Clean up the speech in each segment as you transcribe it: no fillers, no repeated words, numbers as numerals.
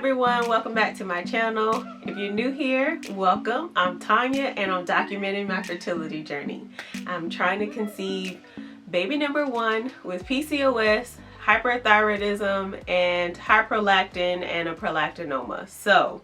everyone, welcome back to my channel. If you're new here, welcome. I'm Tanya and I'm documenting my fertility journey. I'm trying to conceive baby number 1 with PCOS, hyperthyroidism, and high prolactin and a prolactinoma. So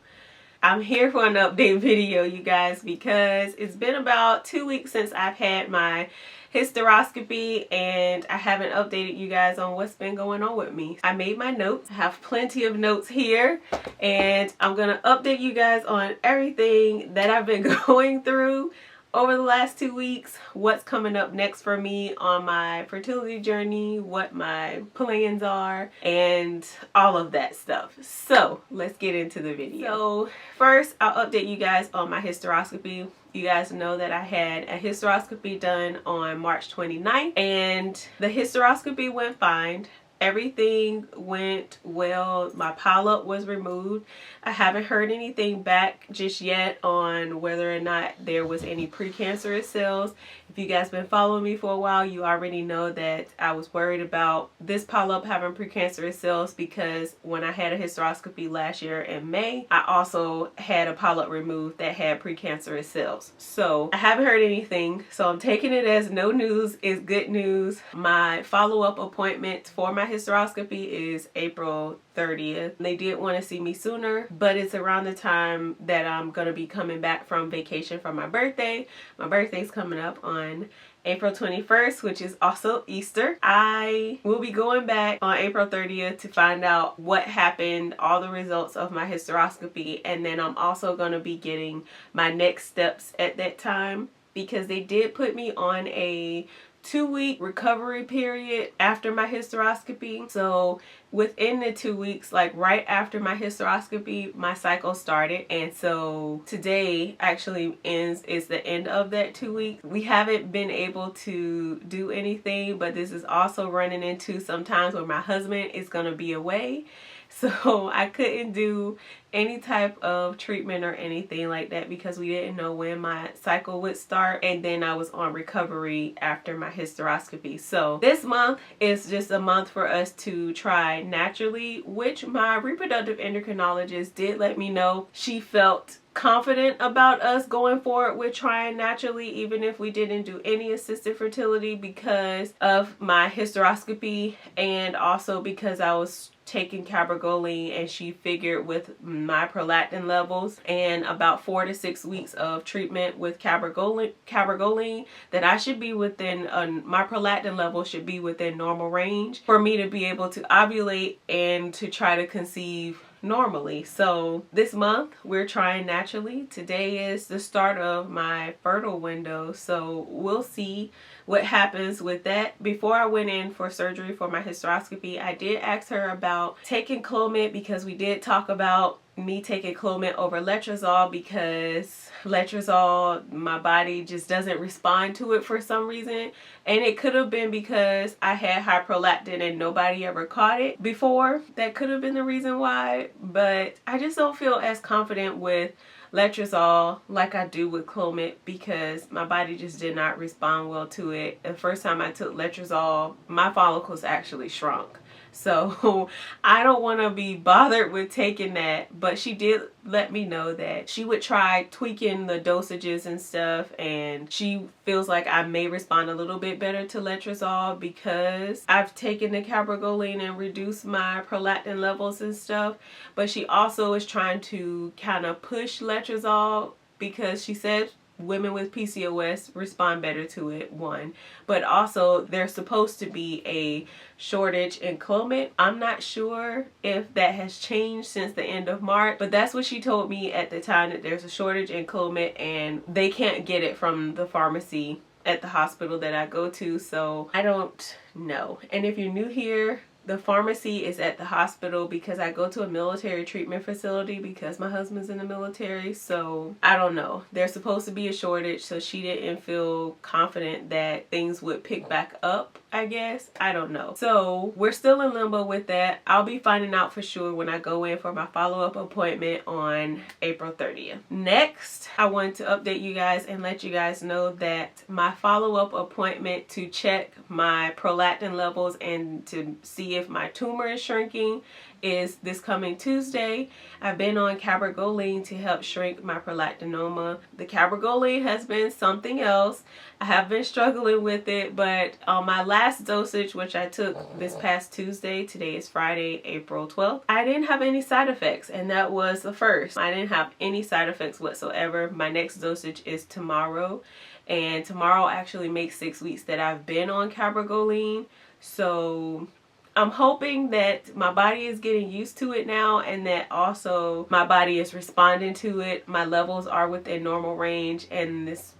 I'm here for an update video, you guys, because it's been about 2 weeks since I've had my hysteroscopy and I haven't updated you guys on what's been going on with me. I made my notes. I have plenty of notes here and I'm gonna update you guys on everything that I've been going through over the last 2 weeks, what's coming up next for me on my fertility journey, what my plans are, and all of that stuff. So let's get into the video. So first, I'll update you guys on my hysteroscopy. You guys know that I had a hysteroscopy done on March 29th and the hysteroscopy went fine. Everything went well. My polyp was removed. I haven't heard anything back just yet on whether or not there was any precancerous cells. If you guys been following me for a while, you already know that I was worried about this polyp having precancerous cells because when I had a hysteroscopy last year in May, I also had a polyp removed that had precancerous cells. So I haven't heard anything, so I'm taking it as no news is good news. My follow-up appointment for my hysteroscopy is April 30th. They did want to see me sooner, but it's around the time that I'm going to be coming back from vacation for my birthday. My birthday's coming up on April 21st, which is also Easter. I will be going back on April 30th to find out what happened, all the results of my hysteroscopy, and then I'm also going to be getting my next steps at that time because they did put me on a 2-week recovery period after my hysteroscopy. So within the 2 weeks, like right after my hysteroscopy, my cycle started, and so today actually is the end of that 2 weeks. We haven't been able to do anything, but this is also running into some times where my husband is going to be away. So I couldn't do any type of treatment or anything like that because we didn't know when my cycle would start, and then I was on recovery after my hysteroscopy. So this month is just a month for us to try naturally, which my reproductive endocrinologist did let me know she felt confident about us going forward with trying naturally even if we didn't do any assisted fertility because of my hysteroscopy and also because I was taking cabergoline, and she figured with my prolactin levels and about 4 to 6 weeks of treatment with cabergoline that I should be within my prolactin level should be within normal range for me to be able to ovulate and to try to conceive normally. So this month we're trying naturally. Today is the start of my fertile window, so we'll see what happens with that. Before I went in for surgery for my hysteroscopy, I did ask her about taking Clomid because we did talk about me taking Clomid over letrozole because letrozole, my body just doesn't respond to it for some reason, and it could have been because I had high prolactin and nobody ever caught it before. That could have been the reason why, but I just don't feel as confident with letrozole like I do with Clomid because my body just did not respond well to it. The first time I took letrozole, my follicles actually shrunk. So I don't want to be bothered with taking that, but she did let me know that she would try tweaking the dosages and stuff, and she feels like I may respond a little bit better to letrozole because I've taken the cabergoline and reduced my prolactin levels and stuff. But she also is trying to kind of push letrozole because she said women with PCOS respond better to it, one, but also there's supposed to be a shortage in Clomid. I'm not sure if that has changed since the end of March, but that's what she told me at the time, that there's a shortage in Clomid and they can't get it from the pharmacy at the hospital that I go to. So I don't know. And if you're new here, the pharmacy is at the hospital because I go to a military treatment facility because my husband's in the military. So I don't know. There's supposed to be a shortage, so she didn't feel confident that things would pick back up, I guess. I don't know. So we're still in limbo with that. I'll be finding out for sure when I go in for my follow-up appointment on April 30th. Next, I want to update you guys and let you guys know that my follow-up appointment to check my prolactin levels and to see if my tumor is shrinking is this coming Tuesday. I've been on cabergoline to help shrink my prolactinoma. The cabergoline has been something else. I have been struggling with it, but on my last dosage, which I took this past Tuesday, today is Friday, April 12th, I didn't have any side effects, and that was the first. I didn't have any side effects whatsoever. My next dosage is tomorrow, and tomorrow actually makes 6 weeks that I've been on cabergoline. So I'm hoping that my body is getting used to it now, and that also my body is responding to it. My levels are within normal range, and this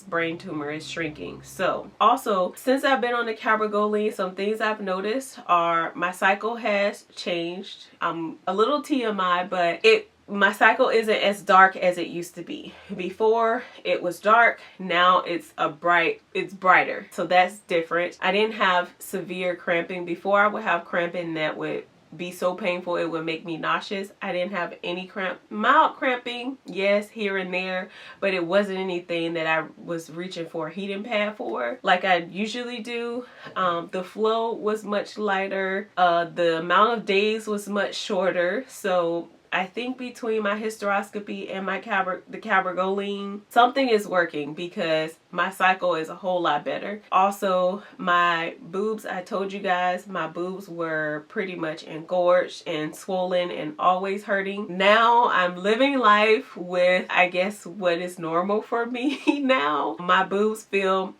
brain tumor is shrinking. So also, since I've been on the cabergoline, some things I've noticed are my cycle has changed. I'm a little TMI, but my cycle isn't as dark as it used to be. Before it was dark, now it's brighter. So that's different. I didn't have severe cramping. Before I would have cramping that would be so painful it would make me nauseous. I didn't have any mild cramping, yes, here and there, but it wasn't anything that I was reaching for a heating pad for like I usually do. The flow was much lighter. The amount of days was much shorter. So I think between my hysteroscopy and my the cabergoline, something is working because my cycle is a whole lot better. Also, my boobs, I told you guys, my boobs were pretty much engorged and swollen and always hurting. Now I'm living life with, I guess, what is normal for me now. My boobs feel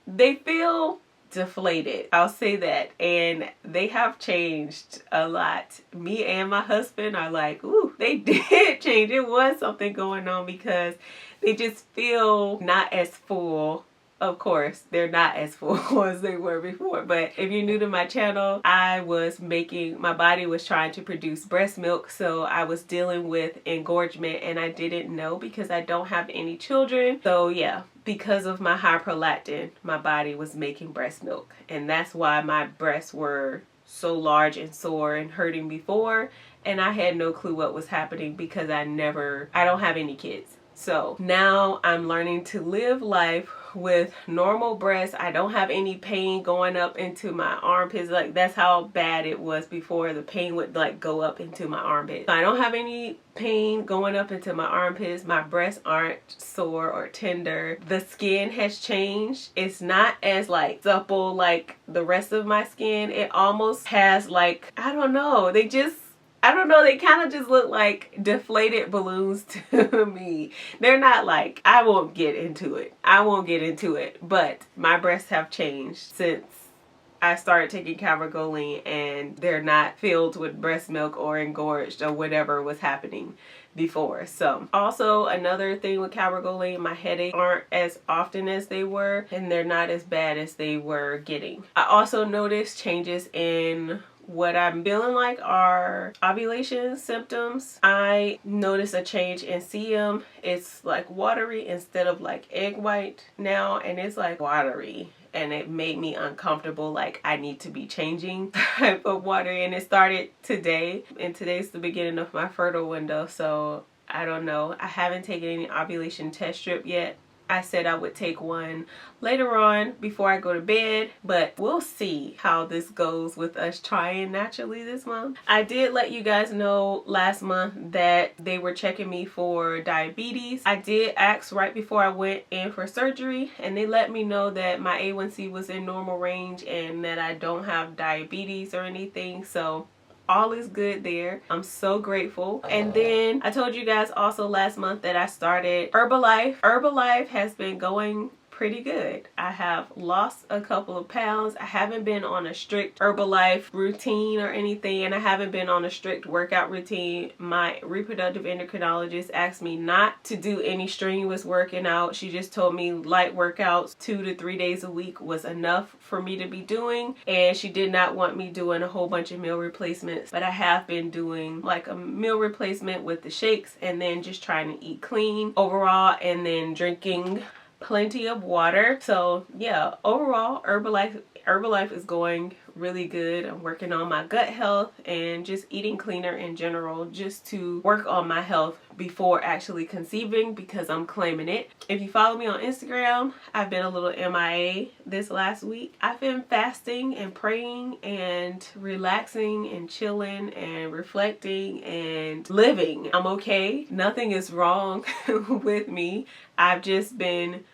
deflated, I'll say that, and they have changed a lot. Me and my husband are like, ooh, they did change. It was something going on because they just feel not as full. Of course, they're not as full as they were before, but if you're new to my channel, my body was trying to produce breast milk, so I was dealing with engorgement, and I didn't know because I don't have any children. So yeah, because of my high prolactin, my body was making breast milk, and that's why my breasts were so large and sore and hurting before, and I had no clue what was happening because I don't have any kids. So now I'm learning to live life with normal breasts. I don't have any pain going up into my armpits. Like, that's how bad it was before. The pain would like go up into my armpits. So I don't have any pain going up into my armpits. My breasts aren't sore or tender. The skin has changed. It's not as like supple like the rest of my skin. It almost has like, I don't know, they kind of just look like deflated balloons to me. They're not like, I won't get into it, but my breasts have changed since I started taking cabergoline, and they're not filled with breast milk or engorged or whatever was happening before. So also another thing with cabergoline, my headaches aren't as often as they were, and they're not as bad as they were getting. I also noticed changes in what I'm feeling like are ovulation symptoms. I noticed a change in sebum. It's like watery instead of like egg white now, and it's like watery, and it made me uncomfortable, like I need to be changing type of watery. And it started today, and today's the beginning of my fertile window, so I don't know. I haven't taken any ovulation test strip yet. I said I would take one later on before I go to bed, but we'll see how this goes with us trying naturally this month. I did let you guys know last month that they were checking me for diabetes. I did ask right before I went in for surgery, and they let me know that my A1C was in normal range and that I don't have diabetes or anything. So all is good there. I'm so grateful. And then I told you guys also last month that I started Herbalife. Herbalife has been going pretty good. I have lost a couple of pounds. I haven't been on a strict Herbalife routine or anything, and I haven't been on a strict workout routine. My reproductive endocrinologist asked me not to do any strenuous working out. She just told me light workouts 2 to 3 days a week was enough for me to be doing, and she did not want me doing a whole bunch of meal replacements. But I have been doing like a meal replacement with the shakes, and then just trying to eat clean overall, and then drinking plenty of water. So yeah, overall Herbalife Herbalife is going really good. I'm working on my gut health and just eating cleaner in general, just to work on my health before actually conceiving, because I'm claiming it. If you follow me on Instagram, I've been a little MIA this last week. I've been fasting and praying and relaxing and chilling and reflecting and living. I'm okay. Nothing is wrong with me. I've just been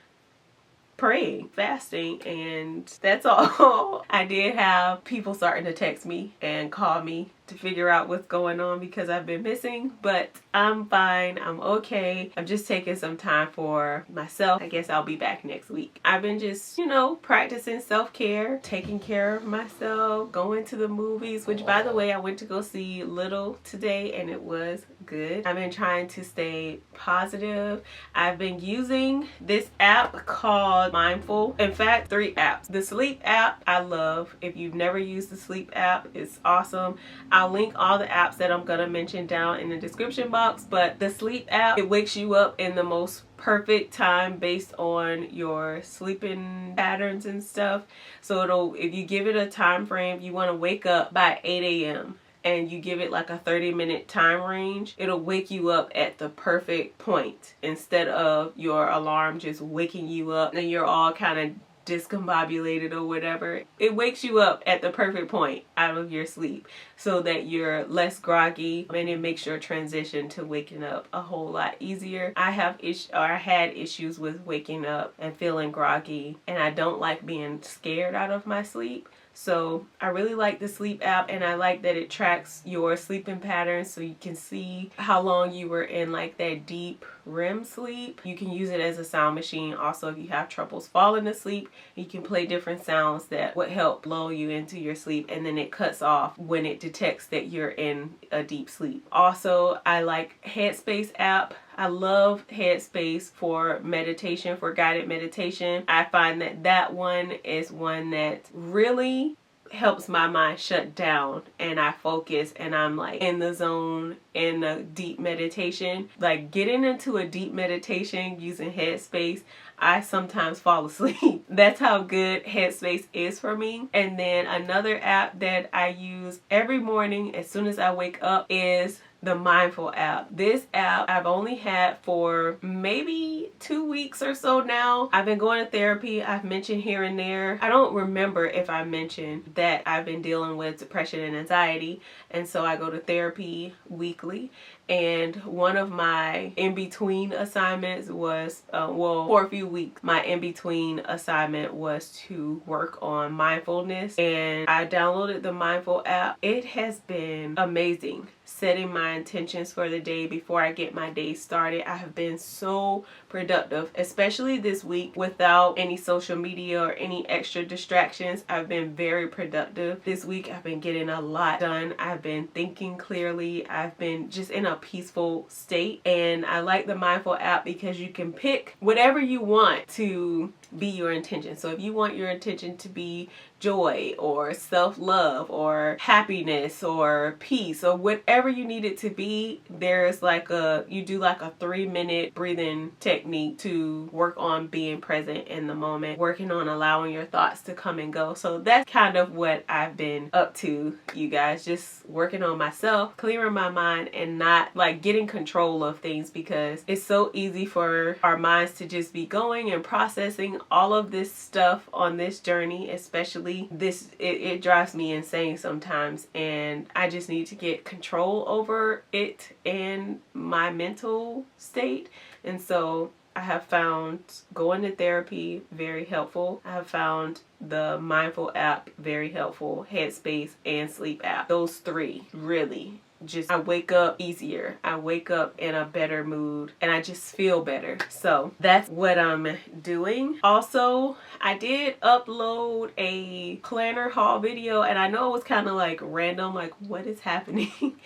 praying, fasting, and that's all. I did have people starting to text me and call me to figure out what's going on because I've been missing, but I'm fine. I'm okay. I'm just taking some time for myself. I guess I'll be back next week. I've been just, practicing self-care, taking care of myself, going to the movies, which, by the way, I went to go see Little today and it was good. I've been trying to stay positive. I've been using this app called Mindful. In fact, 3 apps. The sleep app I love. If you've never used the sleep app, it's awesome. I'll link all the apps that I'm going to mention down in the description box, but the sleep app, it wakes you up in the most perfect time based on your sleeping patterns and stuff. So if you give it a time frame, you want to wake up by 8 a.m. and you give it like a 30-minute time range, it'll wake you up at the perfect point instead of your alarm just waking you up and you're all kind of discombobulated or whatever. It wakes you up at the perfect point out of your sleep so that you're less groggy, and it makes your transition to waking up a whole lot easier. I had issues with waking up and feeling groggy, and I don't like being scared out of my sleep. So I really like the sleep app, and I like that it tracks your sleeping patterns so you can see how long you were in like that deep REM sleep. You can use it as a sound machine. Also, if you have troubles falling asleep, you can play different sounds that would help lull you into your sleep, and then it cuts off when it detects that you're in a deep sleep. Also, I like Headspace app. I love Headspace for meditation, for guided meditation. I find that one is one that really helps my mind shut down and I focus and I'm like in the zone in a deep meditation. Like getting into a deep meditation using Headspace, I sometimes fall asleep. That's how good Headspace is for me. And then another app that I use every morning as soon as I wake up is the Mindful app. This app I've only had for maybe 2 weeks or so now. I've been going to therapy. I've mentioned here and there. I don't remember if I mentioned that I've been dealing with depression and anxiety, and so I go to therapy weekly. And one of my in-between assignments was, for a few weeks, my in-between assignment was to work on mindfulness. And I downloaded the Mindful app. It has been amazing setting my intentions for the day before I get my day started. I have been so productive, especially this week without any social media or any extra distractions. I've been very productive. This week I've been getting a lot done. I've been thinking clearly. I've been just in a peaceful state, and I like the Mindful app because you can pick whatever you want to be your intention. So if you want your intention to be joy or self-love or happiness or peace or whatever you need it to be, there's like you do like a 3-minute breathing technique to work on being present in the moment, working on allowing your thoughts to come and go. So that's kind of what I've been up to, you guys, just working on myself, clearing my mind, and not like getting control of things, because it's so easy for our minds to just be going and processing all of this stuff on this journey, especially this. It drives me insane sometimes, and I just need to get control over it and my mental state. And so I have found going to therapy very helpful. I have found the Mindful app very helpful, Headspace and Sleep app. Those 3 really just, I wake up easier. I wake up in a better mood and I just feel better. So that's what I'm doing. Also, I did upload a planner haul video, and I know it was kind of like random, like what is happening?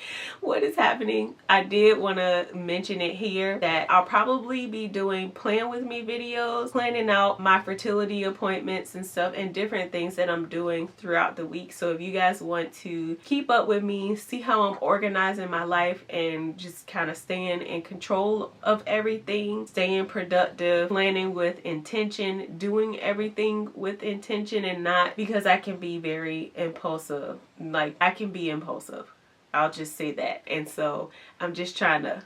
What is happening? I did want to mention it here that I'll probably be doing plan with me videos, planning out my fertility appointments and stuff, and different things that I'm doing throughout the week. So if you guys want to keep up with me, see how I'm organized organizing my life and just kind of staying in control of everything, staying productive, planning with intention, doing everything with intention, and not because I can be very impulsive. Like, I can be impulsive. I'll just say that. And so I'm just trying to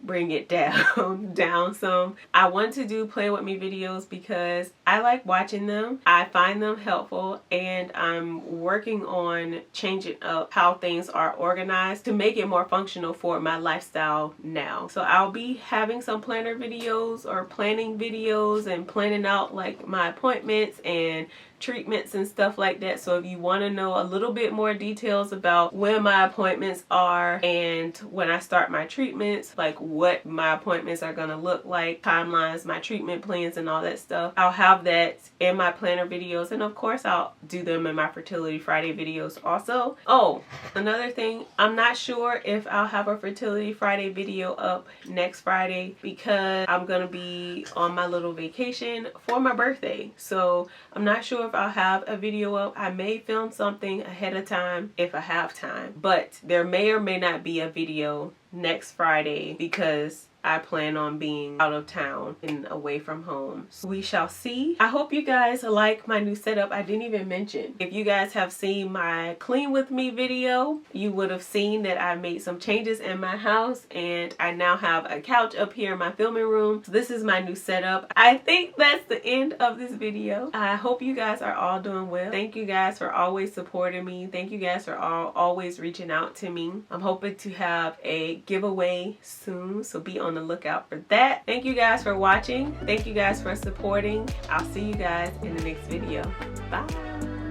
bring it down some. I want to do play with me videos because I like watching them. I find them helpful, and I'm working on changing up how things are organized to make it more functional for my lifestyle now. So I'll be having some planner videos or planning videos and planning out like my appointments and treatments and stuff like that. So if you want to know a little bit more details about when my appointments are and when I start my treatments, like what my appointments are going to look like, timelines, my treatment plans, and all that stuff, I'll have that in my planner videos, and of course I'll do them in my Fertility Friday videos also. Oh, another thing, I'm not sure if I'll have a Fertility Friday video up next Friday because I'm going to be on my little vacation for my birthday. So I'm not sure if I'll have a video up. I may film something ahead of time if I have time, but there may or may not be a video next Friday because I plan on being out of town and away from home. So we shall see. I hope you guys like my new setup. I didn't even mention, if you guys have seen my clean with me video, you would have seen that I made some changes in my house, and I now have a couch up here in my filming room. So this is my new setup. I think that's the end of this video. I hope you guys are all doing well. Thank you guys for always supporting me. Thank you guys for always reaching out to me. I'm hoping to have a giveaway soon, so be on the lookout for that. Thank you guys for watching. Thank you guys for supporting. I'll see you guys in the next video. Bye.